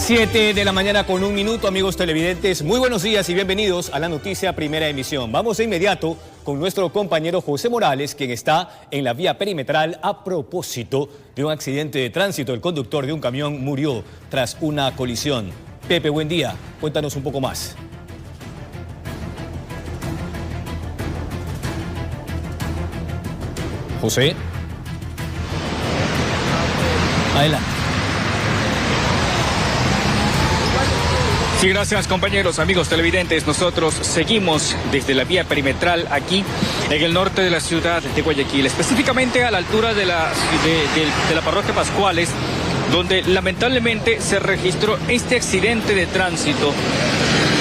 7 de la mañana con 1 minuto, amigos televidentes. Muy buenos días y bienvenidos a la noticia Primera Emisión. Vamos de inmediato con nuestro compañero José Morales, quien está en la vía perimetral a propósito de un accidente de tránsito. El conductor de un camión murió tras una colisión. Pepe, buen día. Cuéntanos un poco más. José. Adelante. Sí, gracias compañeros, amigos televidentes. Nosotros seguimos desde la vía perimetral aquí en el norte de la ciudad de Guayaquil, específicamente a la altura de la parroquia Pascuales, donde lamentablemente se registró este accidente de tránsito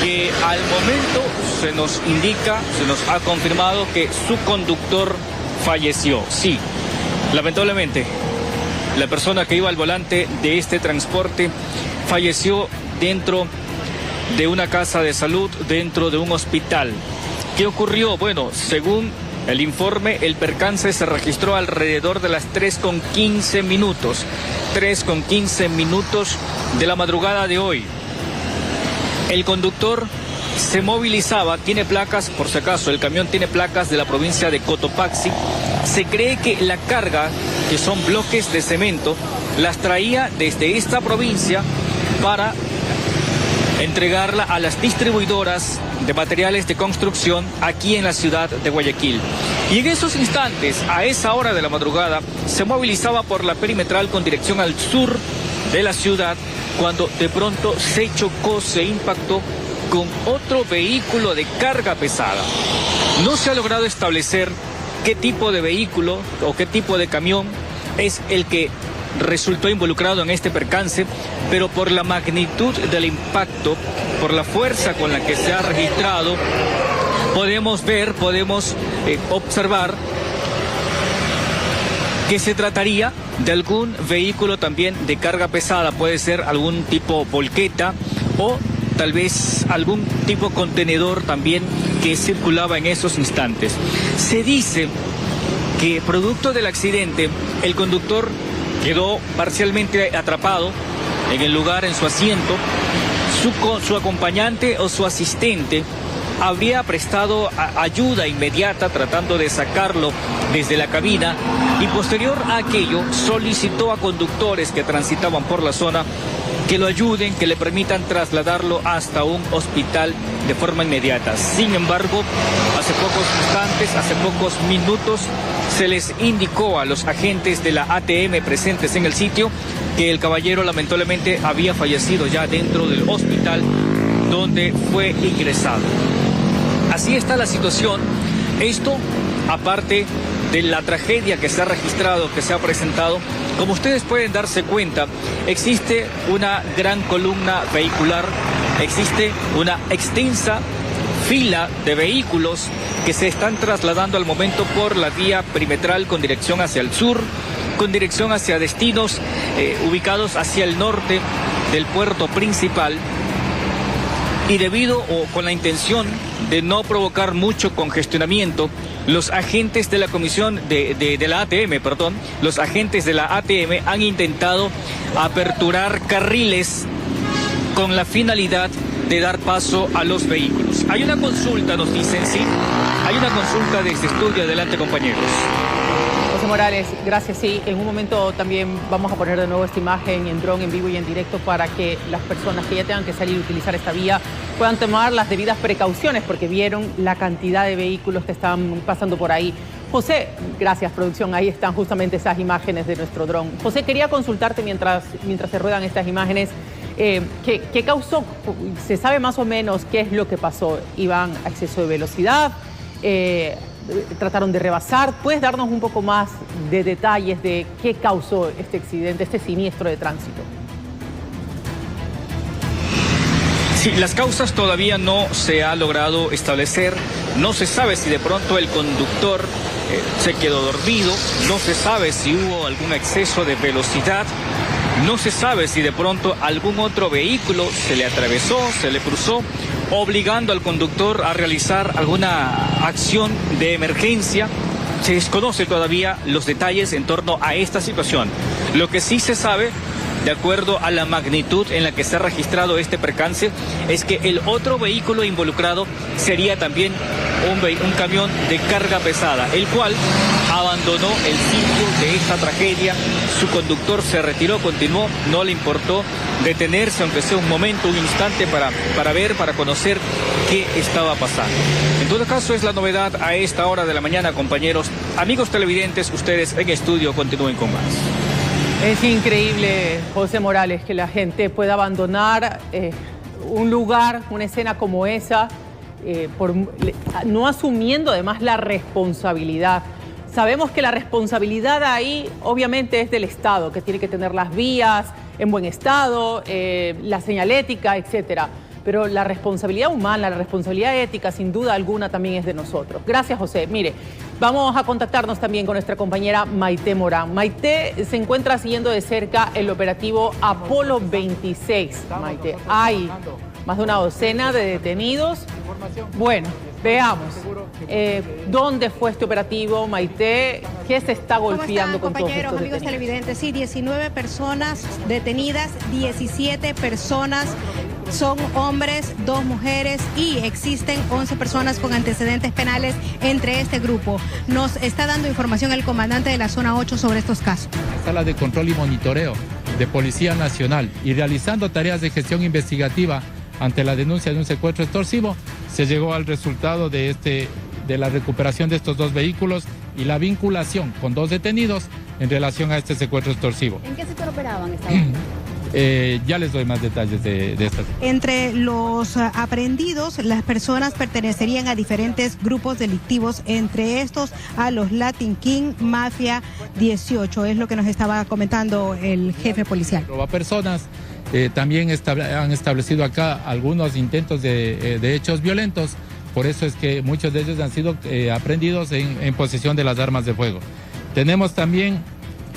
que al momento se nos indica, se nos ha confirmado que su conductor falleció. Sí, lamentablemente la persona que iba al volante de este transporte falleció dentro de una casa de salud, dentro de un hospital. ¿Qué ocurrió? Bueno, según el informe, el percance se registró alrededor de las 3:15 minutos. 3:15 minutos de la madrugada de hoy. El conductor se movilizaba, tiene placas, por si acaso, el camión tiene placas de la provincia de Cotopaxi. Se cree que la carga, que son bloques de cemento, las traía desde esta provincia para entregarla a las distribuidoras de materiales de construcción aquí en la ciudad de Guayaquil. Y en esos instantes, a esa hora de la madrugada, se movilizaba por la perimetral con dirección al sur de la ciudad, cuando de pronto se chocó, se impactó con otro vehículo de carga pesada. No se ha logrado establecer qué tipo de vehículo o qué tipo de camión es el que resultó involucrado en este percance, pero por la magnitud del impacto, por la fuerza con la que se ha registrado, podemos observar que se trataría de algún vehículo también de carga pesada. Puede ser algún tipo volqueta o tal vez algún tipo contenedor también que circulaba en esos instantes. Se dice que producto del accidente, el conductor quedó parcialmente atrapado en el lugar, en su asiento. Su acompañante o su asistente habría prestado ayuda inmediata tratando de sacarlo desde la cabina, y posterior a aquello solicitó a conductores que transitaban por la zona que lo ayuden, que le permitan trasladarlo hasta un hospital de forma inmediata. Sin embargo, hace pocos instantes, hace pocos minutos, se les indicó a los agentes de la ATM presentes en el sitio que el caballero lamentablemente había fallecido ya dentro del hospital donde fue ingresado. Así está la situación. Esto, aparte de la tragedia que se ha registrado, que se ha presentado, como ustedes pueden darse cuenta, existe una gran columna vehicular, existe una extensa fila de vehículos que se están trasladando al momento por la vía perimetral con dirección hacia el sur, con dirección hacia destinos ubicados hacia el norte del puerto principal. Y debido o con la intención de no provocar mucho congestionamiento, los agentes de la comisión de la ATM, los agentes de la ATM han intentado aperturar carriles con la finalidad de dar paso a los vehículos. Hay una consulta, nos dicen, sí, hay una consulta de este estudio. Adelante, compañeros. José Morales, gracias. Sí, en un momento también vamos a poner de nuevo esta imagen en dron, en vivo y en directo, para que las personas que ya tengan que salir y utilizar esta vía puedan tomar las debidas precauciones, porque vieron la cantidad de vehículos que están pasando por ahí. José, gracias, producción, ahí están justamente esas imágenes de nuestro dron. José, quería consultarte mientras se ruedan estas imágenes, ¿qué causó? ¿Se sabe más o menos qué es lo que pasó? ¿Iban a exceso de velocidad? ¿Trataron de rebasar? ¿Puedes darnos un poco más de detalles de qué causó este accidente, este siniestro de tránsito? Sí, las causas todavía no se ha logrado establecer. No se sabe si de pronto el conductor se quedó dormido, no se sabe si hubo algún exceso de velocidad, no se sabe si de pronto algún otro vehículo se le atravesó, se le cruzó, obligando al conductor a realizar alguna acción de emergencia. Se desconoce todavía los detalles en torno a esta situación. Lo que sí se sabe de acuerdo a la magnitud en la que se ha registrado este percance, es que el otro vehículo involucrado sería también un camión de carga pesada, el cual abandonó el sitio de esta tragedia. Su conductor se retiró, continuó, no le importó detenerse, aunque sea un momento, un instante, para ver, para conocer qué estaba pasando. En todo caso, es la novedad a esta hora de la mañana, compañeros. Amigos televidentes, ustedes en estudio continúen con más. Es increíble, José Morales, que la gente pueda abandonar un lugar, una escena como esa, no asumiendo además la responsabilidad. Sabemos que la responsabilidad ahí obviamente es del Estado, que tiene que tener las vías en buen estado, la señalética, etcétera. Pero la responsabilidad humana, la responsabilidad ética, sin duda alguna, también es de nosotros. Gracias, José. Mire, vamos a contactarnos también con nuestra compañera Maite Morán. Maite se encuentra siguiendo de cerca el operativo Apolo 26. Maite, hay más de una docena de detenidos. Bueno, veamos. ¿Dónde fue este operativo, Maite? ¿Qué se está golpeando con todos estos amigos detenidos? Televidentes? Sí, 19 personas detenidas, 17 personas son hombres, 2 mujeres y existen 11 personas con antecedentes penales entre este grupo. Nos está dando información el comandante de la zona 8 sobre estos casos. Sala de control y monitoreo de Policía Nacional y realizando tareas de gestión investigativa ante la denuncia de un secuestro extorsivo, se llegó al resultado de la recuperación de estos 2 vehículos y la vinculación con 2 detenidos en relación a este secuestro extorsivo. ¿En qué sector operaban esta vez? Ya les doy más detalles de esta. Entre los aprehendidos, las personas pertenecerían a diferentes grupos delictivos, entre estos a los Latin King, Mafia 18, es lo que nos estaba comentando el jefe policial. Roba personas, también han establecido acá algunos intentos de hechos violentos, por eso es que muchos de ellos han sido aprehendidos en posesión de las armas de fuego. Tenemos también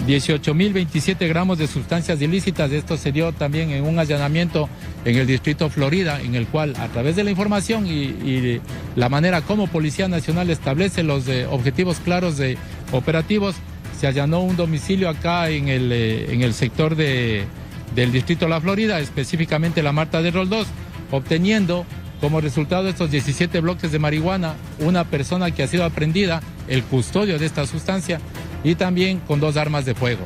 18.027 gramos de sustancias ilícitas. Esto se dio también en un allanamiento en el distrito Florida, en el cual a través de la información y la manera como Policía Nacional establece los objetivos claros de operativos, se allanó un domicilio acá en el sector del distrito La Florida, específicamente la Marta de Roldós, obteniendo como resultado de estos 17 bloques de marihuana, una persona que ha sido aprehendida, el custodio de esta sustancia, y también con 2 armas de fuego.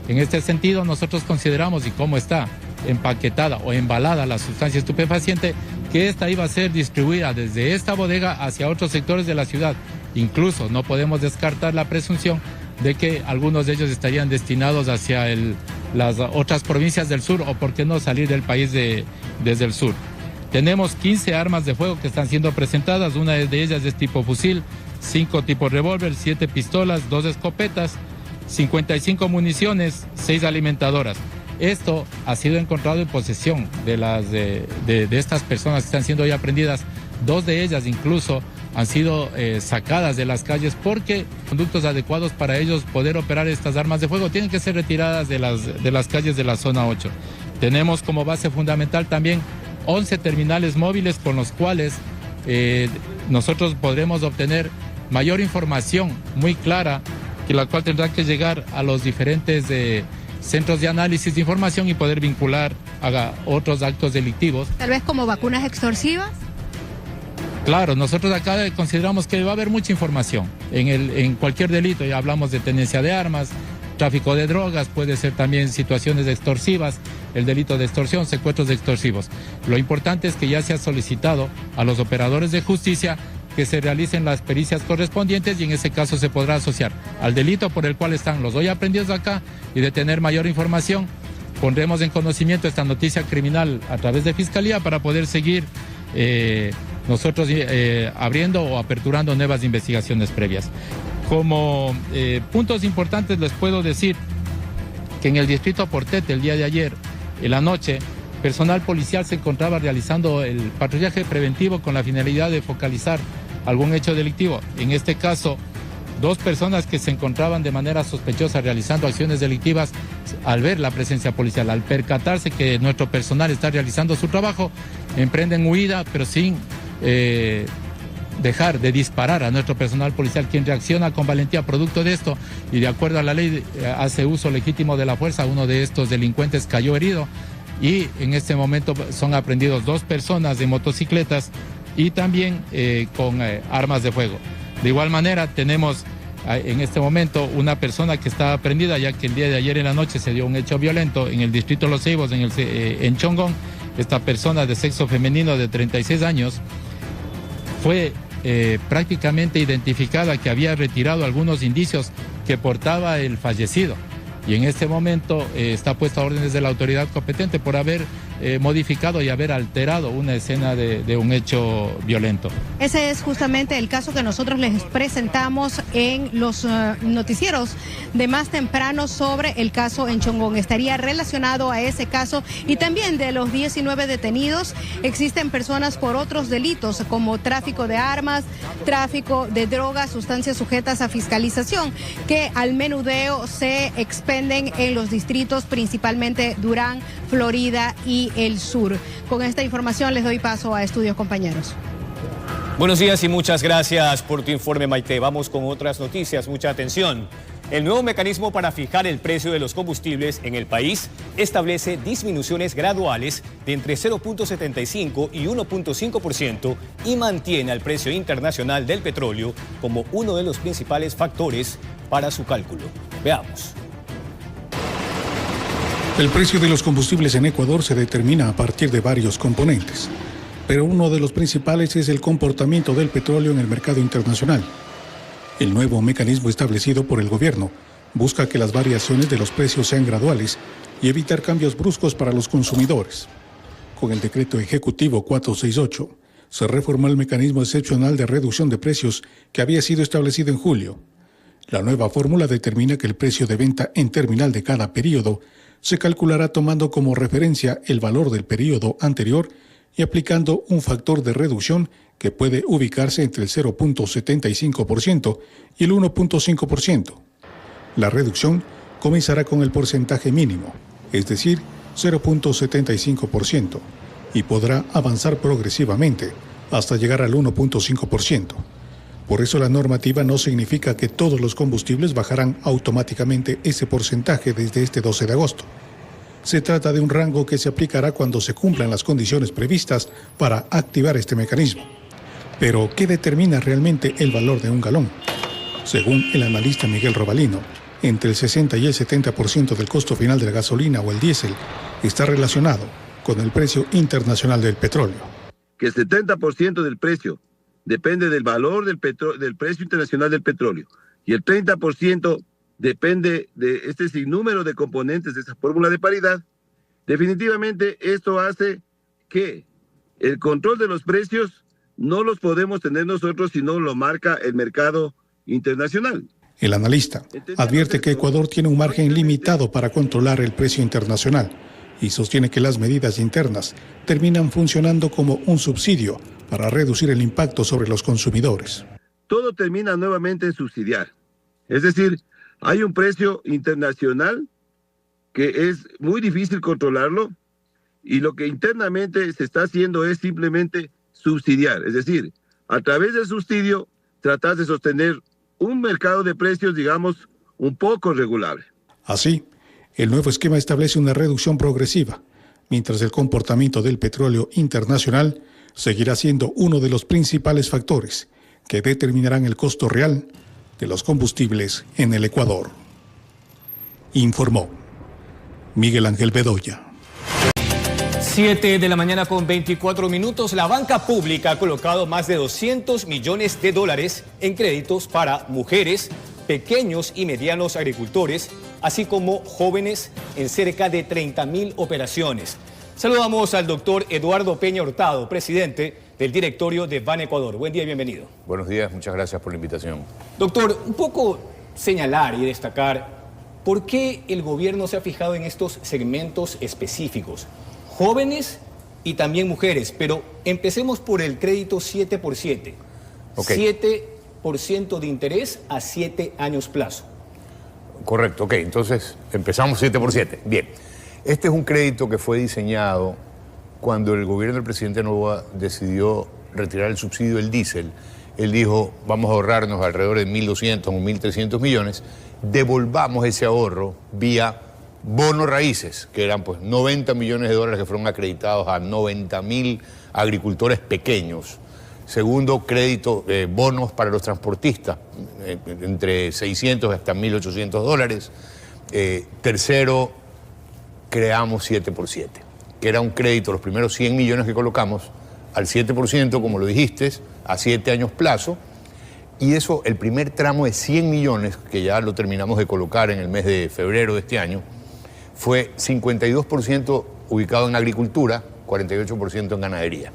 En este sentido, nosotros consideramos, y cómo está empaquetada o embalada la sustancia estupefaciente, que esta iba a ser distribuida desde esta bodega hacia otros sectores de la ciudad. Incluso no podemos descartar la presunción de que algunos de ellos estarían destinados hacia las otras provincias del sur, o por qué no salir del país desde el sur. Tenemos 15 armas de fuego que están siendo presentadas, una de ellas es tipo fusil, 5 tipos revólver, 7 pistolas, 2 escopetas, 55 municiones, 6 alimentadoras. Esto ha sido encontrado en posesión de estas personas que están siendo hoy aprendidas. 2 de ellas incluso han sido sacadas de las calles porque conductos adecuados para ellos poder operar estas armas de fuego tienen que ser retiradas de las calles de la zona 8. Tenemos como base fundamental también 11 terminales móviles con los cuales nosotros podremos obtener mayor información muy clara, la cual tendrá que llegar a los diferentes centros de análisis de información y poder vincular a otros actos delictivos. Tal vez como vacunas extorsivas. Claro, nosotros acá consideramos que va a haber mucha información en cualquier delito. Ya hablamos de tenencia de armas, tráfico de drogas, puede ser también situaciones extorsivas, el delito de extorsión, secuestros extorsivos. Lo importante es que ya se ha solicitado a los operadores de justicia que se realicen las pericias correspondientes y en ese caso se podrá asociar al delito por el cual están los hoy aprendidos acá y de tener mayor información. Pondremos en conocimiento esta noticia criminal a través de Fiscalía para poder seguir nosotros abriendo o aperturando nuevas investigaciones previas. Como puntos importantes les puedo decir que en el distrito Portete el día de ayer, en la noche, personal policial se encontraba realizando el patrullaje preventivo con la finalidad de focalizar algún hecho delictivo. En este caso, 2 personas que se encontraban de manera sospechosa realizando acciones delictivas, al ver la presencia policial, al percatarse que nuestro personal está realizando su trabajo, emprenden huida, pero sin dejar de disparar a nuestro personal policial, quien reacciona con valentía producto de esto y de acuerdo a la ley hace uso legítimo de la fuerza. Uno de estos delincuentes cayó herido y en este momento son aprehendidos 2 personas de motocicletas y también con armas de fuego. De igual manera tenemos en este momento una persona que está prendida, ya que el día de ayer en la noche se dio un hecho violento en el distrito Los Ceibos, en Chongón. Esta persona de sexo femenino de 36 años fue prácticamente identificada que había retirado algunos indicios que portaba el fallecido. Y en este momento está puesta a órdenes de la autoridad competente por haber modificado y haber alterado una escena de un hecho violento. Ese es justamente el caso que nosotros les presentamos en los noticieros de más temprano sobre el caso en Chongón. Estaría relacionado a ese caso y también de los 19 detenidos existen personas por otros delitos como tráfico de armas, tráfico de drogas, sustancias sujetas a fiscalización, que al menudeo se expenden en los distritos principalmente Durán, Florida y el sur. Con esta información les doy paso a estudios, compañeros. Buenos días y muchas gracias por tu informe, Maite. Vamos con otras noticias. Mucha atención. El nuevo mecanismo para fijar el precio de los combustibles en el país establece disminuciones graduales de entre 0.75 y 1.5% y mantiene al precio internacional del petróleo como uno de los principales factores para su cálculo. Veamos. El precio de los combustibles en Ecuador se determina a partir de varios componentes, pero uno de los principales es el comportamiento del petróleo en el mercado internacional. El nuevo mecanismo establecido por el gobierno busca que las variaciones de los precios sean graduales y evitar cambios bruscos para los consumidores. Con el decreto ejecutivo 468 se reformó el mecanismo excepcional de reducción de precios que había sido establecido en julio. La nueva fórmula determina que el precio de venta en terminal de cada periodo se calculará tomando como referencia el valor del periodo anterior y aplicando un factor de reducción que puede ubicarse entre el 0.75% y el 1.5%. La reducción comenzará con el porcentaje mínimo, es decir, 0.75%, y podrá avanzar progresivamente hasta llegar al 1.5%. Por eso la normativa no significa que todos los combustibles bajarán automáticamente ese porcentaje desde este 12 de agosto. Se trata de un rango que se aplicará cuando se cumplan las condiciones previstas para activar este mecanismo. Pero, ¿qué determina realmente el valor de un galón? Según el analista Miguel Robalino, entre el 60 y el 70% del costo final de la gasolina o el diésel está relacionado con el precio internacional del petróleo. Que el 70% del precio depende del valor del precio internacional del petróleo y el 30% depende de este sinnúmero de componentes de esa fórmula de paridad. Definitivamente esto hace que el control de los precios no los podemos tener nosotros, sino lo marca el mercado internacional. El analista advierte que Ecuador tiene un margen limitado para controlar el precio internacional y sostiene que las medidas internas terminan funcionando como un subsidio para reducir el impacto sobre los consumidores. Todo termina nuevamente en subsidiar. Es decir, hay un precio internacional que es muy difícil controlarlo y lo que internamente se está haciendo es simplemente subsidiar. Es decir, a través del subsidio tratar de sostener un mercado de precios, digamos, un poco regulable. Así, el nuevo esquema establece una reducción progresiva, mientras el comportamiento del petróleo internacional seguirá siendo uno de los principales factores que determinarán el costo real de los combustibles en el Ecuador. Informó Miguel Ángel Bedoya. 7 de la mañana con 24 minutos. La banca pública ha colocado más de 200 millones de dólares en créditos para mujeres, pequeños y medianos agricultores, así como jóvenes en cerca de 30.000 operaciones. Saludamos al doctor Eduardo Peña Hurtado, presidente del directorio de Ban Ecuador. Buen día y bienvenido. Buenos días, muchas gracias por la invitación. Doctor, un poco señalar y destacar por qué el gobierno se ha fijado en estos segmentos específicos, jóvenes y también mujeres, pero empecemos por el crédito 7x7. Okay. 7% de interés a 7 años plazo. Correcto, ok, entonces empezamos 7x7. Bien. Este es un crédito que fue diseñado cuando el gobierno del presidente Noboa decidió retirar el subsidio del diésel él dijo, vamos a ahorrarnos alrededor de 1.200 o 1.300 millones, devolvamos ese ahorro vía bonos raíces, que eran pues 90 millones de dólares que fueron acreditados a 90.000 agricultores pequeños. Segundo, crédito, bonos para los transportistas, entre 600 hasta 1.800 dólares. Tercero, creamos 7x7, que era un crédito, los primeros 100 millones que colocamos, al 7%, como lo dijiste, a 7 años plazo. Y eso, el primer tramo de 100 millones, que ya lo terminamos de colocar en el mes de febrero de este año, fue 52% ubicado en agricultura, 48% en ganadería.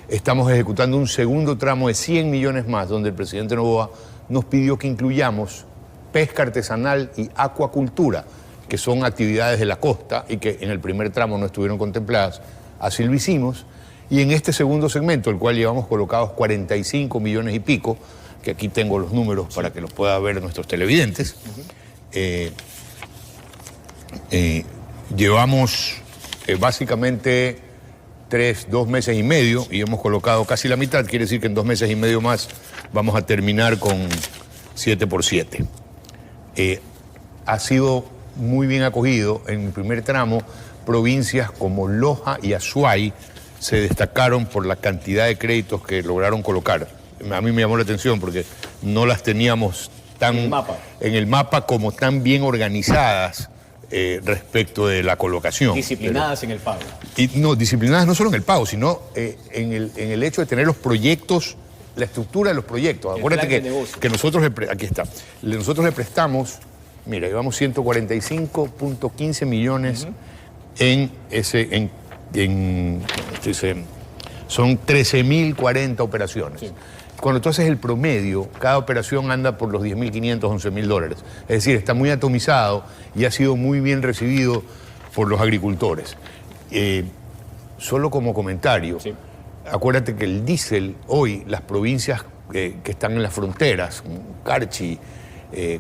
Estamos ejecutando un segundo tramo de 100 millones más, donde el presidente Noboa nos pidió que incluyamos pesca artesanal y acuacultura, que son actividades de la costa y que en el primer tramo no estuvieron contempladas. Así lo hicimos. Y en este segundo segmento, el cual llevamos colocados 45 millones y pico, que aquí tengo los números para que los puedan ver nuestros televidentes, llevamos básicamente 2 meses y medio y hemos colocado casi la mitad, quiere decir que en 2 meses y medio más vamos a terminar con 7x7. Ha sido muy bien acogido. En el primer tramo, provincias como Loja y Azuay se destacaron por la cantidad de créditos que lograron colocar. A mí me llamó la atención porque no las teníamos tan en el mapa como tan bien organizadas respecto de la colocación. Disciplinadas en el pago. Y no, disciplinadas no solo en el pago, sino en el hecho de tener los proyectos, la estructura de los proyectos. Acuérdate que nosotros, aquí está, nosotros le prestamos, mira, llevamos 145.15 millones son 13.040 operaciones. Sí. Cuando tú haces el promedio, cada operación anda por los 10.500, 11.000 dólares. Es decir, está muy atomizado y ha sido muy bien recibido por los agricultores. Solo como comentario, sí, acuérdate que el diésel, hoy las provincias que están en las fronteras, como Carchi,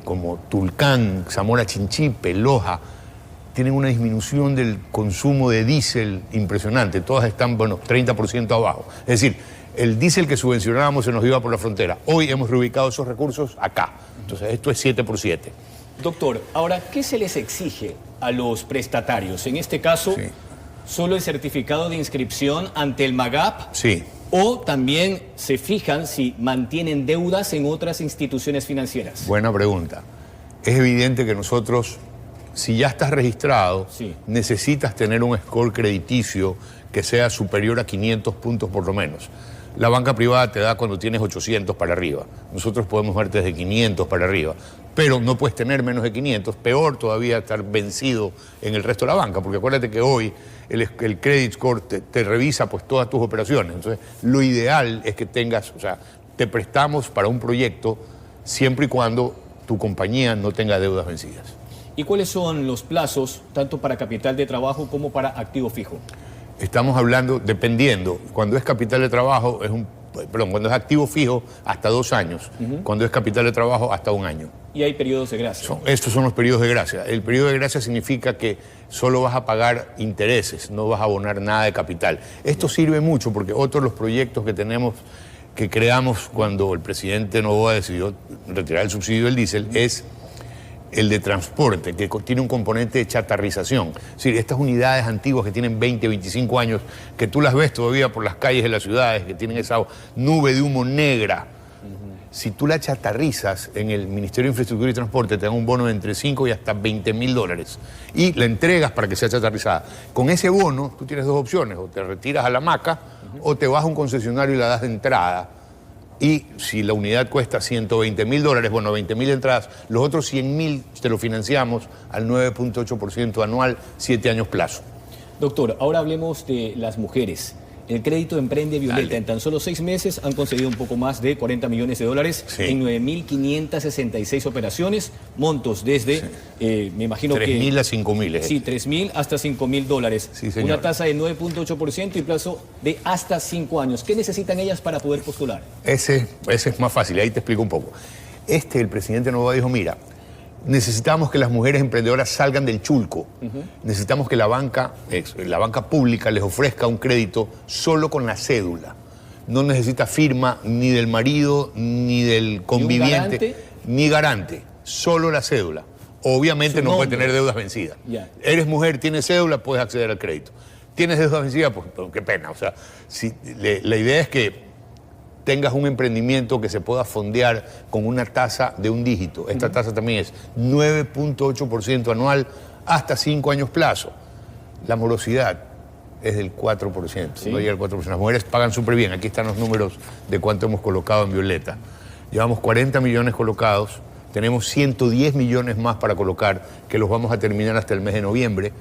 como Tulcán, Zamora Chinchipe, Loja, tienen una disminución del consumo de diésel impresionante. Todas están, 30% abajo. Es decir, el diésel que subvencionábamos se nos iba por la frontera. Hoy hemos reubicado esos recursos acá. Entonces, esto es 7x7. Doctor, ahora, ¿qué se les exige a los prestatarios? En este caso, sí, ¿solo el certificado de inscripción ante el MAGAP? Sí. ¿O también se fijan si mantienen deudas en otras instituciones financieras? Buena pregunta. Es evidente que nosotros, si ya estás registrado, sí, necesitas tener un score crediticio que sea superior a 500 puntos por lo menos. La banca privada te da cuando tienes 800 para arriba. Nosotros podemos darte desde 500 para arriba. Pero no puedes tener menos de 500, peor todavía estar vencido en el resto de la banca, porque acuérdate que hoy el credit score te revisa pues todas tus operaciones. Entonces, lo ideal es que tengas, te prestamos para un proyecto siempre y cuando tu compañía no tenga deudas vencidas. ¿Y cuáles son los plazos, tanto para capital de trabajo como para activo fijo? Estamos hablando, dependiendo, cuando es capital de trabajo, cuando es activo fijo, hasta 2 años. Cuando es capital de trabajo, hasta 1 año. ¿Y hay periodos de gracia? Estos son los periodos de gracia. El periodo de gracia significa que solo vas a pagar intereses, no vas a abonar nada de capital. Esto sirve mucho porque otros de los proyectos que tenemos, que creamos cuando el presidente Noboa decidió retirar el subsidio del diésel, es el de transporte, que tiene un componente de chatarrización. Es decir, estas unidades antiguas que tienen 20, 25 años, que tú las ves todavía por las calles de las ciudades, que tienen esa nube de humo negra. Si tú la chatarrizas, en el Ministerio de Infraestructura y Transporte te dan un bono de entre 5 y hasta 20.000 dólares. Y la entregas para que sea chatarrizada. Con ese bono, tú tienes 2 opciones. O te retiras a la hamaca, o te vas a un concesionario y la das de entrada. Y si la unidad cuesta 120.000 dólares, 20.000 entradas, los otros 100.000 te lo financiamos al 9.8% anual, 7 años plazo. Doctor, ahora hablemos de las mujeres. El crédito Emprende Violeta, Dale. en tan solo 6 meses han concedido un poco más de 40 millones de dólares, sí, en 9.566 operaciones, montos desde, sí, me imagino 3.000 a 5.000. Sí, 3.000 hasta 5.000 dólares. Sí, una tasa de 9.8% y plazo de hasta 5 años. ¿Qué necesitan ellas para poder postular? Ese es más fácil, ahí te explico un poco. El presidente Noboa dijo, mira, necesitamos que las mujeres emprendedoras salgan del chulco. Necesitamos que la banca pública les ofrezca un crédito solo con la cédula. no necesita firma ni del marido, ni del conviviente, ni garante, solo la cédula. Obviamente no puede tener deudas vencidas. Eres mujer, tienes cédula, puedes acceder al crédito. Tienes deudas vencidas, pues qué pena. O sea, la idea es que tengas un emprendimiento que se pueda fondear con una tasa de un dígito. Esta tasa también es 9.8% anual hasta 5 años plazo. La morosidad es del 4%, ¿sí? No llega al 4%. Las mujeres pagan súper bien. Aquí están los números de cuánto hemos colocado en Violeta. Llevamos 40 millones colocados, tenemos 110 millones más para colocar, que los vamos a terminar hasta el mes de noviembre.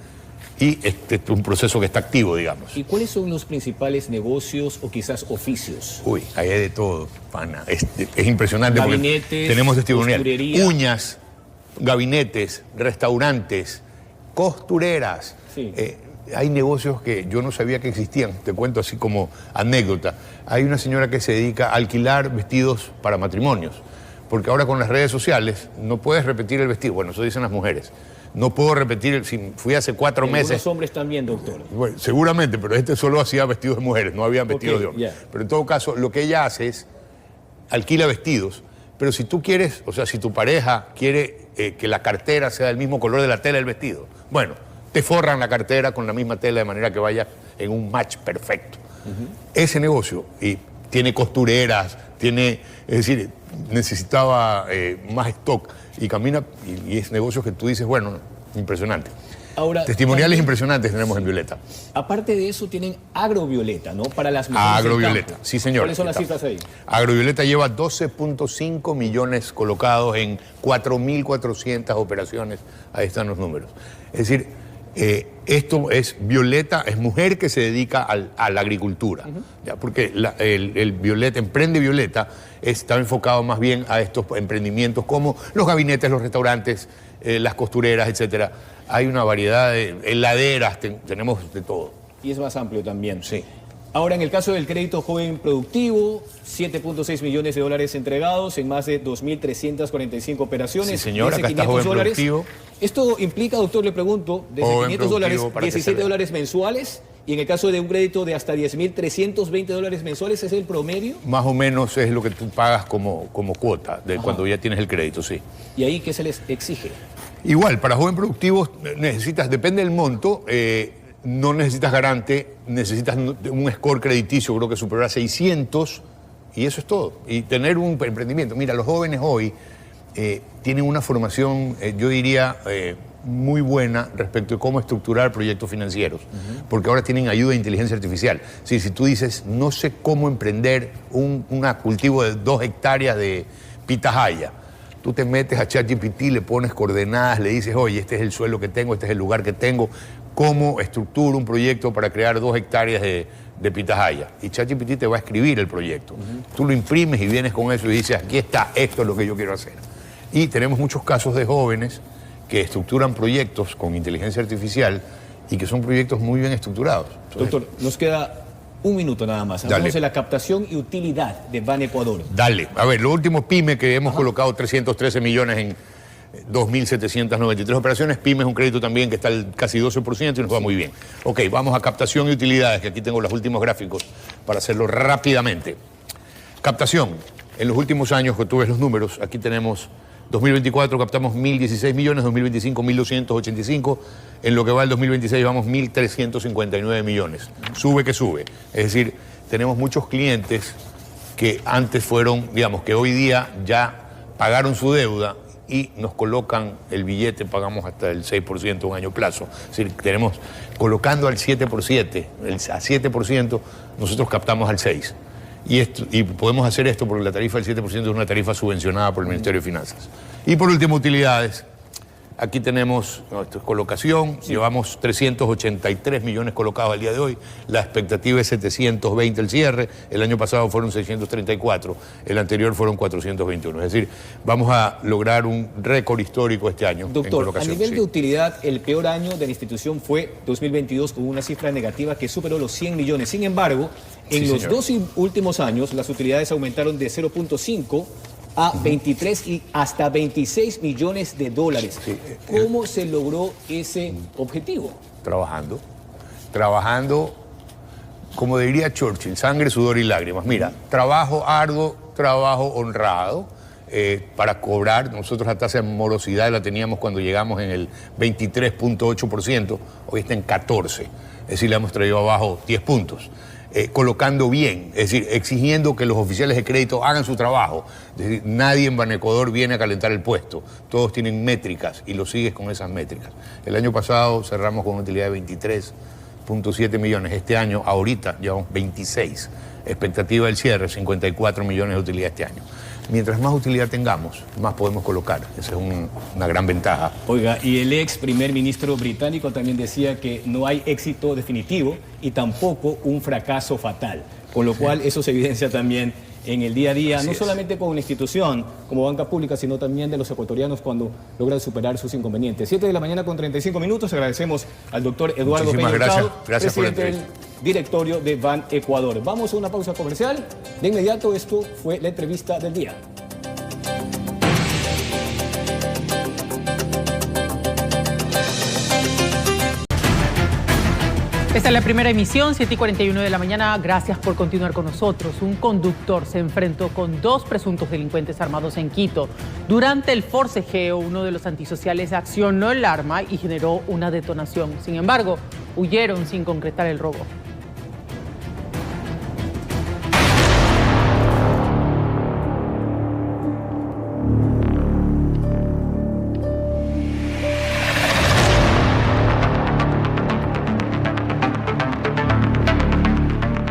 Y este es un proceso que está activo, digamos. ¿Y cuáles son los principales negocios o quizás oficios? Uy, ahí hay de todo, pana. Es impresionante. Gabinetes, tenemos testimonial. costurería. Uñas, gabinetes, restaurantes, costureras. Sí. Hay negocios que yo no sabía que existían. Te cuento así como anécdota. Hay una señora que se dedica a alquilar vestidos para matrimonios. Porque ahora con las redes sociales no puedes repetir el vestido. Bueno, eso dicen las mujeres. No puedo repetir, si fui hace 4 meses... Los hombres también, doctor. Bueno, seguramente, pero este solo hacía vestidos de mujeres, no había vestidos de hombres. Pero en todo caso, lo que ella hace es alquila vestidos, pero si tú quieres, o sea, si tu pareja quiere que la cartera sea del mismo color de la tela del vestido, bueno, te forran la cartera con la misma tela de manera que vaya en un match perfecto. Ese negocio, y tiene costureras, tiene, es decir, necesitaba más stock y camina, y es negocios que tú dices, bueno, impresionante. Ahora, testimoniales impresionantes tenemos en Violeta. Aparte de eso, tienen Agrovioleta, ¿no? Para las mujeres. Agrovioleta, sí, señor. ¿Cuáles son las cifras ahí? Agrovioleta lleva 12.5 millones colocados en 4.400 operaciones. Ahí están los números. Es decir, esto es Violeta, es mujer que se dedica a la agricultura. ¿Ya? Porque el Violeta, Emprende Violeta, está enfocado más bien a estos emprendimientos como los gabinetes, los restaurantes, las costureras, etcétera. Hay una variedad de heladeras, tenemos de todo. Y es más amplio también. Sí. Ahora, en el caso del crédito joven productivo, 7.6 millones de dólares entregados en más de 2.345 operaciones. Sí, señor, acá está joven productivo. Esto implica, doctor, le pregunto, desde joven 500 dólares, para 17 dólares mensuales, y en el caso de un crédito de hasta 10.320 dólares mensuales, ¿es el promedio? Más o menos es lo que tú pagas como cuota de cuando ya tienes el crédito, sí. ¿Y ahí qué se les exige? Igual, para joven productivos necesitas, depende del monto, no necesitas garante, necesitas un score crediticio, creo que superior a 600, y eso es todo. Y tener un emprendimiento. Mira, los jóvenes hoy tienen una formación, yo diría, muy buena respecto de cómo estructurar proyectos financieros, porque ahora tienen ayuda de inteligencia artificial. Si tú dices, no sé cómo emprender un cultivo de 2 hectáreas de pitahaya, tú te metes a ChatGPT, le pones coordenadas, le dices, oye, este es el suelo que tengo, este es el lugar que tengo, cómo estructuro un proyecto para crear 2 hectáreas de pitahaya. Y ChatGPT te va a escribir el proyecto. Tú lo imprimes y vienes con eso y dices, aquí está, esto es lo que yo quiero hacer. Y tenemos muchos casos de jóvenes que estructuran proyectos con inteligencia artificial y que son proyectos muy bien estructurados. Entonces, doctor, nos queda un minuto nada más. Hablamos de la captación y utilidad de Ban Ecuador. Dale. A ver, lo último PYME que hemos colocado 313 millones en 2.793 operaciones. PYME es un crédito también que está al casi 12% y nos va muy bien. Ok, vamos a captación y utilidades, que aquí tengo los últimos gráficos para hacerlo rápidamente. Captación. En los últimos años, que tú ves los números, aquí tenemos 2024 captamos 1.016 millones, 2025 1.285, en lo que va el 2026 vamos 1.359 millones. Sube que sube. Es decir, tenemos muchos clientes que antes fueron, digamos, que hoy día ya pagaron su deuda y nos colocan el billete, pagamos hasta el 6% un año plazo. Es decir, tenemos, colocando al 7%, a 7%, nosotros captamos al 6%. Y podemos hacer esto porque la tarifa del 7% es una tarifa subvencionada por el Ministerio de Finanzas. Y por último, utilidades. Aquí tenemos, esto es colocación, llevamos 383 millones colocados al día de hoy, la expectativa es 720 el cierre, el año pasado fueron 634, el anterior fueron 421, es decir, vamos a lograr un récord histórico este año. Doctor, en colocación. A nivel de utilidad, el peor año de la institución fue 2022 con una cifra negativa que superó los 100 millones, sin embargo, en los 2 últimos años las utilidades aumentaron de 0.5 a 23 y hasta 26 millones de dólares. Sí. ¿Cómo se logró ese objetivo? Trabajando como diría Churchill, sangre, sudor y lágrimas. Mira, trabajo arduo, trabajo honrado. Para cobrar, nosotros la tasa de morosidad la teníamos cuando llegamos en el 23.8%, hoy está en 14%, es decir, le hemos traído abajo 10 puntos. Colocando bien, es decir, exigiendo que los oficiales de crédito hagan su trabajo. Es decir, nadie en Banecuador viene a calentar el puesto, todos tienen métricas y lo sigues con esas métricas. El año pasado cerramos con una utilidad de 23.7 millones, este año, ahorita, llevamos 26. Expectativa del cierre, 54 millones de utilidad este año. Mientras más utilidad tengamos, más podemos colocar. Esa es una gran ventaja. Oiga, y el ex primer ministro británico también decía que no hay éxito definitivo y tampoco un fracaso fatal. Con lo cual eso se evidencia también en el día a día, no solamente con una institución como banca pública, sino también de los ecuatorianos cuando logran superar sus inconvenientes. 7 de la mañana con 35 minutos. Agradecemos al doctor Eduardo Peña Hurtado, presidente del directorio de Ban Ecuador. Vamos a una pausa comercial. De inmediato, esto fue la entrevista del día. Esta es la primera emisión, 7:41 de la mañana. Gracias por continuar con nosotros. Un conductor se enfrentó con 2 presuntos delincuentes armados en Quito. Durante el forcejeo, uno de los antisociales accionó el arma y generó una detonación. Sin embargo, huyeron sin concretar el robo.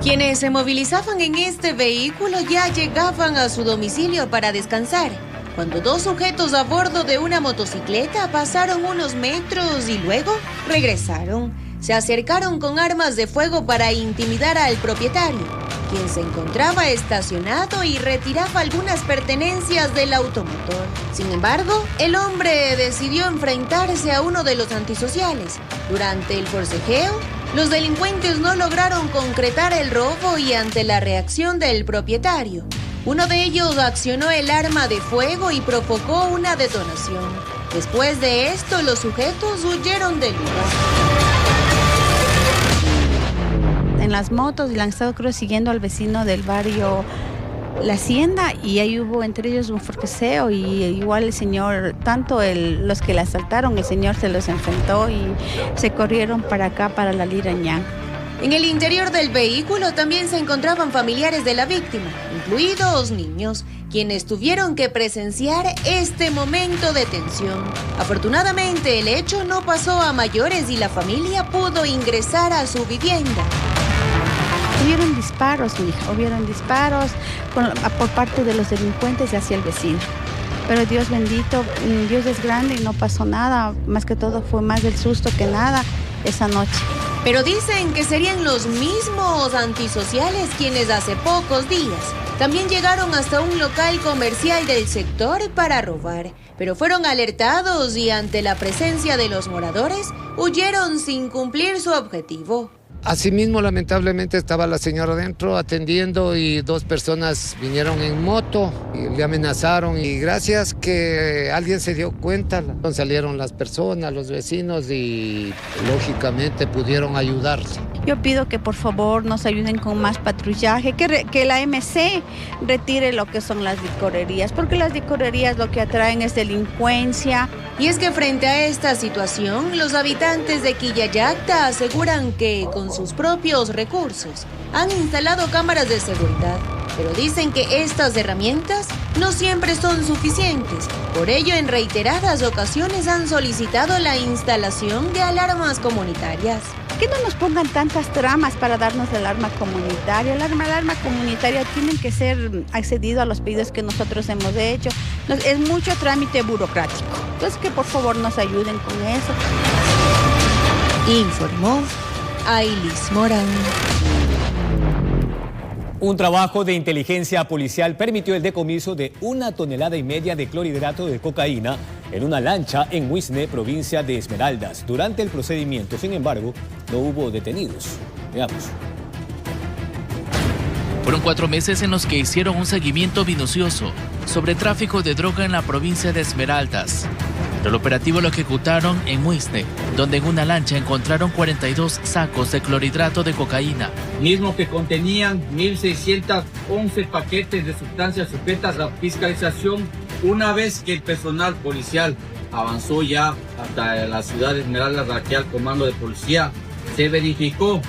Quienes se movilizaban en este vehículo ya llegaban a su domicilio para descansar, cuando 2 sujetos a bordo de una motocicleta pasaron unos metros y luego regresaron. Se acercaron con armas de fuego para intimidar al propietario, quien se encontraba estacionado y retiraba algunas pertenencias del automotor. Sin embargo, el hombre decidió enfrentarse a uno de los antisociales. Durante el forcejeo, los delincuentes no lograron concretar el robo y ante la reacción del propietario, uno de ellos accionó el arma de fuego y provocó una detonación. Después de esto, los sujetos huyeron del lugar. En las motos y la han estado creo siguiendo al vecino del barrio La Hacienda y ahí hubo entre ellos un forcejeo y igual el señor, tanto los que la asaltaron, el señor se los enfrentó y se corrieron para acá, para la Lirañán. En el interior del vehículo también se encontraban familiares de la víctima, incluidos niños, quienes tuvieron que presenciar este momento de tensión. Afortunadamente, el hecho no pasó a mayores y la familia pudo ingresar a su vivienda. Hubieron disparos, mi hija, hubieron disparos por parte de los delincuentes hacia el vecino. Pero Dios bendito, Dios es grande y no pasó nada. Más que todo fue más del susto que nada esa noche. Pero dicen que serían los mismos antisociales quienes hace pocos días también llegaron hasta un local comercial del sector para robar. Pero fueron alertados y ante la presencia de los moradores, huyeron sin cumplir su objetivo. Asimismo, lamentablemente estaba la señora adentro atendiendo y 2 personas vinieron en moto y le amenazaron y gracias que alguien se dio cuenta, salieron las personas, los vecinos y lógicamente pudieron ayudarse. Yo pido que por favor nos ayuden con más patrullaje, que la MC retire lo que son las licorerías, porque las licorerías lo que atraen es delincuencia. Y es que frente a esta situación, los habitantes de Quillayacta aseguran que con sus propios recursos han instalado cámaras de seguridad, pero dicen que estas herramientas no siempre son suficientes. Por ello, en reiteradas ocasiones han solicitado la instalación de alarmas comunitarias. Que no nos pongan tantas tramas para darnos el alarma comunitaria. El alarma comunitaria tiene que ser accedido a los pedidos que nosotros hemos hecho. Es mucho trámite burocrático. Entonces que por favor nos ayuden con eso. Informó Ailis Morán. Un trabajo de inteligencia policial permitió el decomiso de 1,5 toneladas de clorhidrato de cocaína en una lancha en Huizné, provincia de Esmeraldas. Durante el procedimiento, sin embargo, no hubo detenidos. Veamos. Fueron 4 meses en los que hicieron un seguimiento minucioso sobre tráfico de droga en la provincia de Esmeraldas. El operativo lo ejecutaron en Muisne, donde en una lancha encontraron 42 sacos de clorhidrato de cocaína. Mismo que contenían 1.611 paquetes de sustancias sujetas a fiscalización. Una vez que el personal policial avanzó ya hasta la ciudad de Esmeraldas, aquí al comando de policía, se verificó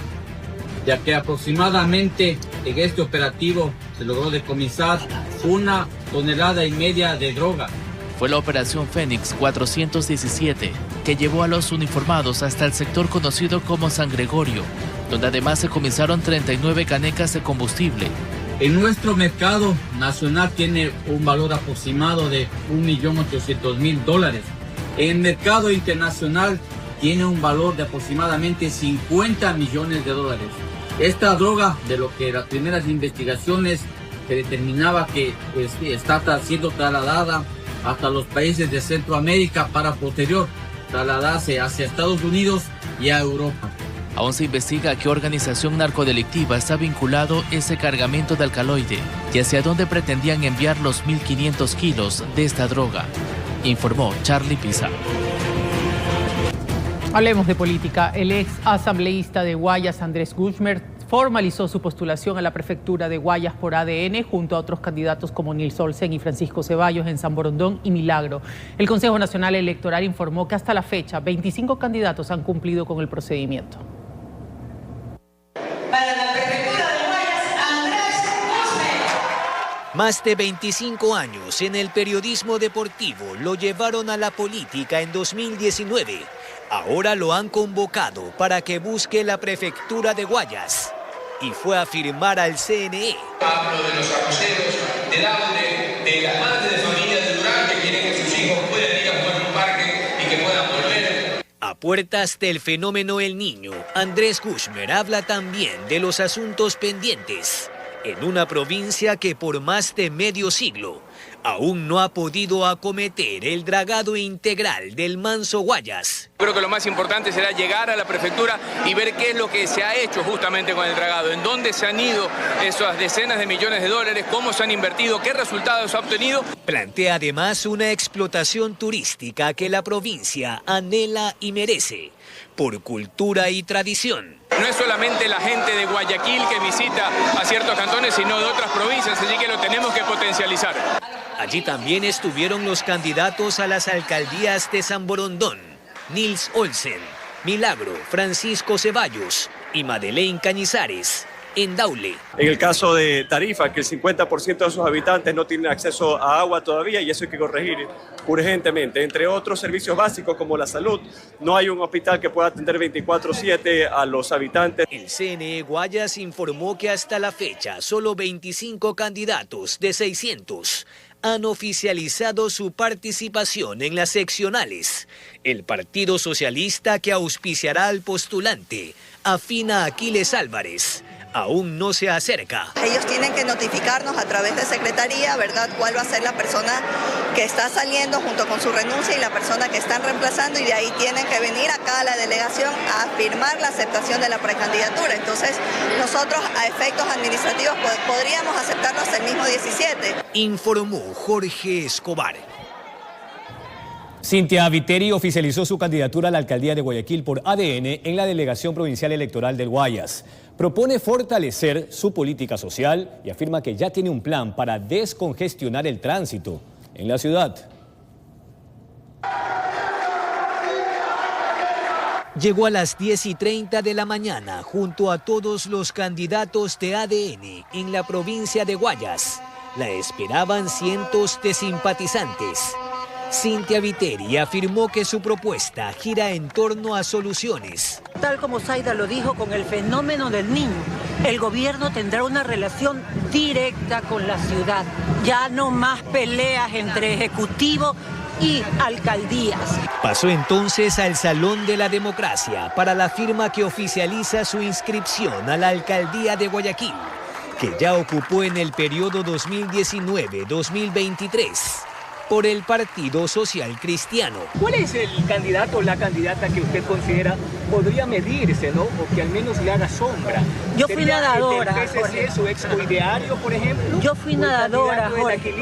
ya que aproximadamente en este operativo se logró decomisar 1,5 toneladas de droga. Fue la Operación Fénix 417 que llevó a los uniformados hasta el sector conocido como San Gregorio, donde además decomisaron 39 canecas de combustible. En nuestro mercado nacional tiene un valor aproximado de $1.800.000. En el mercado internacional tiene un valor de aproximadamente $50 millones. Esta droga, de lo que las primeras investigaciones se determinaba que está siendo trasladada hasta los países de Centroamérica para posterior trasladarse hacia Estados Unidos y a Europa. Aún se investiga a qué organización narcodelictiva está vinculado ese cargamento de alcaloide y hacia dónde pretendían enviar los 1.500 kilos de esta droga, informó Charlie Pisa. Hablemos de política. El ex asambleísta de Guayas, Andrés Guzmán, formalizó su postulación a la prefectura de Guayas por ADN junto a otros candidatos como Nils Olsen y Francisco Ceballos en San Borondón y Milagro. El Consejo Nacional Electoral informó que hasta la fecha 25 candidatos han cumplido con el procedimiento. Para la prefectura de Guayas, Andrés Guzmán. Más de 25 años en el periodismo deportivo lo llevaron a la política en 2019. Ahora lo han convocado para que busque la prefectura de Guayas y fue a firmar al CNE. Hablo de los arroceros, de Daule, de las madres de familia de Durán que quieren que sus hijos puedan ir a jugar en un parque y que puedan volver. A puertas del fenómeno El Niño, Andrés Guzmán habla también de los asuntos pendientes en una provincia que por más de medio siglo aún no ha podido acometer el dragado integral del Manso Guayas. Creo que lo más importante será llegar a la prefectura y ver qué es lo que se ha hecho justamente con el dragado, en dónde se han ido esas decenas de millones de dólares, cómo se han invertido, qué resultados ha obtenido. Plantea además una explotación turística que la provincia anhela y merece, por cultura y tradición. No es solamente la gente de Guayaquil que visita a ciertos cantones, sino de otras provincias, así que lo tenemos que potencializar. Allí también estuvieron los candidatos a las alcaldías de San Borondón, Nils Olsen, Milagro, Francisco Ceballos y Madeleine Cañizares, en Daule. En el caso de Tarifa, que el 50% de sus habitantes no tienen acceso a agua todavía y eso hay que corregir urgentemente. Entre otros servicios básicos como la salud, no hay un hospital que pueda atender 24/7 a los habitantes. El CNE Guayas informó que hasta la fecha solo 25 candidatos de 600 han oficializado su participación en las seccionales. El Partido Socialista, que auspiciará al postulante, Afina Aquiles Álvarez, aún no se acerca. Ellos tienen que notificarnos a través de secretaría, ¿verdad?, cuál va a ser la persona que está saliendo junto con su renuncia y la persona que están reemplazando, y de ahí tienen que venir acá a la delegación a firmar la aceptación de la precandidatura. Entonces, nosotros a efectos administrativos podríamos aceptarlo hasta el mismo 17. Informó Jorge Escobar. Cynthia Viteri oficializó su candidatura a la alcaldía de Guayaquil por ADN en la Delegación Provincial Electoral del Guayas. Propone fortalecer su política social y afirma que ya tiene un plan para descongestionar el tránsito en la ciudad. Llegó a las 10:30 de la mañana junto a todos los candidatos de ADN en la provincia de Guayas. La esperaban cientos de simpatizantes. Cynthia Viteri afirmó que su propuesta gira en torno a soluciones. Tal como Zaida lo dijo con el fenómeno del niño, el gobierno tendrá una relación directa con la ciudad. Ya no más peleas entre ejecutivo y alcaldías. Pasó entonces al Salón de la Democracia para la firma que oficializa su inscripción a la alcaldía de Guayaquil, que ya ocupó en el periodo 2019-2023. Por el Partido Social Cristiano. ¿Cuál es el candidato o la candidata que usted considera podría medirse, ¿no? O que al menos le haga sombra? Yo fui nadadora. ¿Sería su excoideario, por ejemplo? Yo fui nadadora, Jorge.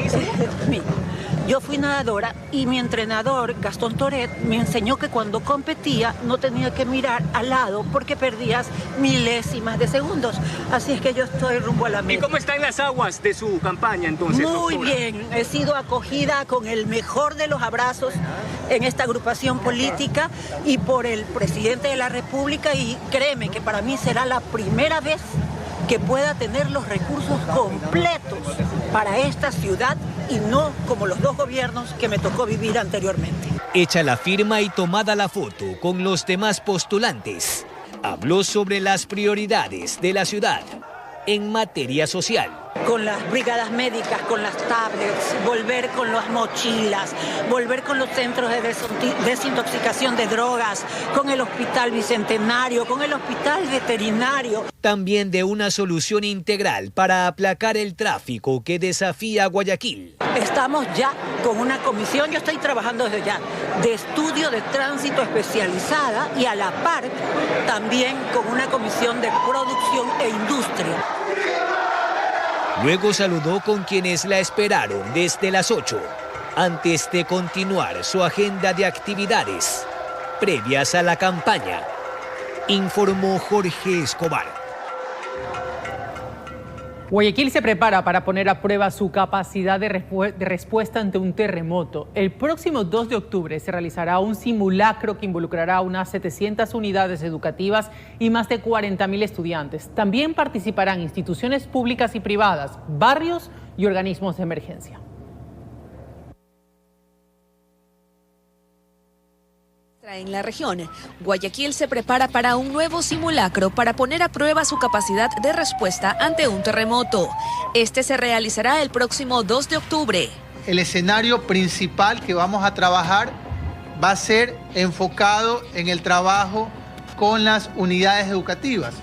Yo fui nadadora y mi entrenador, Gastón Toret, me enseñó que cuando competía no tenía que mirar al lado porque perdías milésimas de segundos. Así es que yo estoy rumbo a la meta. ¿Y cómo están las aguas de su campaña entonces, Muy doctora? bien, he sido acogida con el mejor de los abrazos en esta agrupación política y por el presidente de la República, y créeme que para mí será la primera vez que pueda tener los recursos completos para esta ciudad y no como los dos gobiernos que me tocó vivir anteriormente. Hecha la firma y tomada la foto con los demás postulantes, habló sobre las prioridades de la ciudad en materia social. Con las brigadas médicas, con las tablets, volver con las mochilas, volver con los centros de desintoxicación de drogas, con el hospital bicentenario, con el hospital veterinario. También de una solución integral para aplacar el tráfico que desafía a Guayaquil. Estamos ya con una comisión, yo estoy trabajando desde ya, de estudio de tránsito especializada y a la par también con una comisión de producción e industria. Luego saludó con quienes la esperaron desde las 8, antes de continuar su agenda de actividades previas a la campaña, informó Jorge Escobar. Guayaquil se prepara para poner a prueba su capacidad de respuesta ante un terremoto. El próximo 2 de octubre se realizará un simulacro que involucrará unas 700 unidades educativas y más de 40.000 estudiantes. También participarán instituciones públicas y privadas, barrios y organismos de emergencia. En la región, Guayaquil se prepara para un nuevo simulacro para poner a prueba su capacidad de respuesta ante un terremoto. Este se realizará el próximo 2 de octubre. El escenario principal que vamos a trabajar va a ser enfocado en el trabajo con las unidades educativas.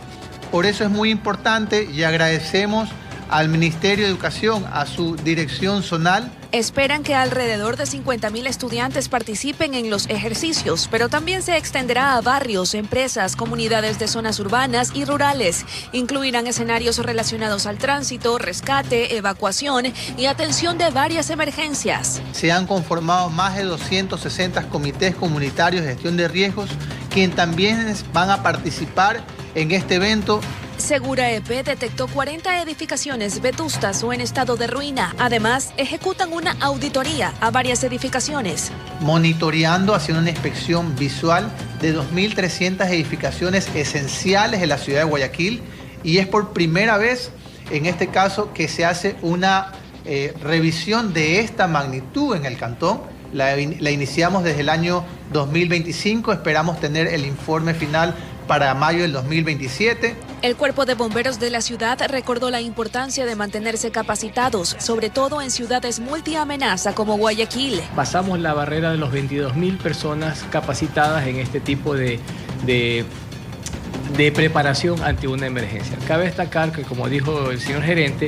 Por eso es muy importante y agradecemos al Ministerio de Educación, a su dirección zonal. Esperan que alrededor de 50.000 estudiantes participen en los ejercicios, pero también se extenderá a barrios, empresas, comunidades de zonas urbanas y rurales. Incluirán escenarios relacionados al tránsito, rescate, evacuación y atención de varias emergencias. Se han conformado más de 260 comités comunitarios de gestión de riesgos, quienes también van a participar en este evento. Segura EP detectó 40 edificaciones vetustas o en estado de ruina. Además, ejecutan una auditoría a varias edificaciones. Monitoreando, haciendo una inspección visual de 2.300 edificaciones esenciales de la ciudad de Guayaquil. Y es por primera vez, en este caso, que se hace una revisión de esta magnitud en el cantón. La iniciamos desde el año 2025. Esperamos tener el informe final para mayo del 2027. El Cuerpo de Bomberos de la ciudad recordó la importancia de mantenerse capacitados, sobre todo en ciudades multiamenaza como Guayaquil. Pasamos la barrera de los 22.000 personas capacitadas en este tipo de preparación ante una emergencia. Cabe destacar que, como dijo el señor gerente,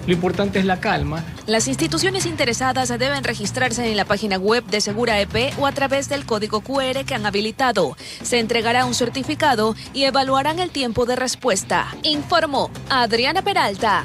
lo importante es la calma. Las instituciones interesadas deben registrarse en la página web de Segura EP o a través del código QR que han habilitado. Se entregará un certificado y evaluarán el tiempo de respuesta. Informó Adriana Peralta.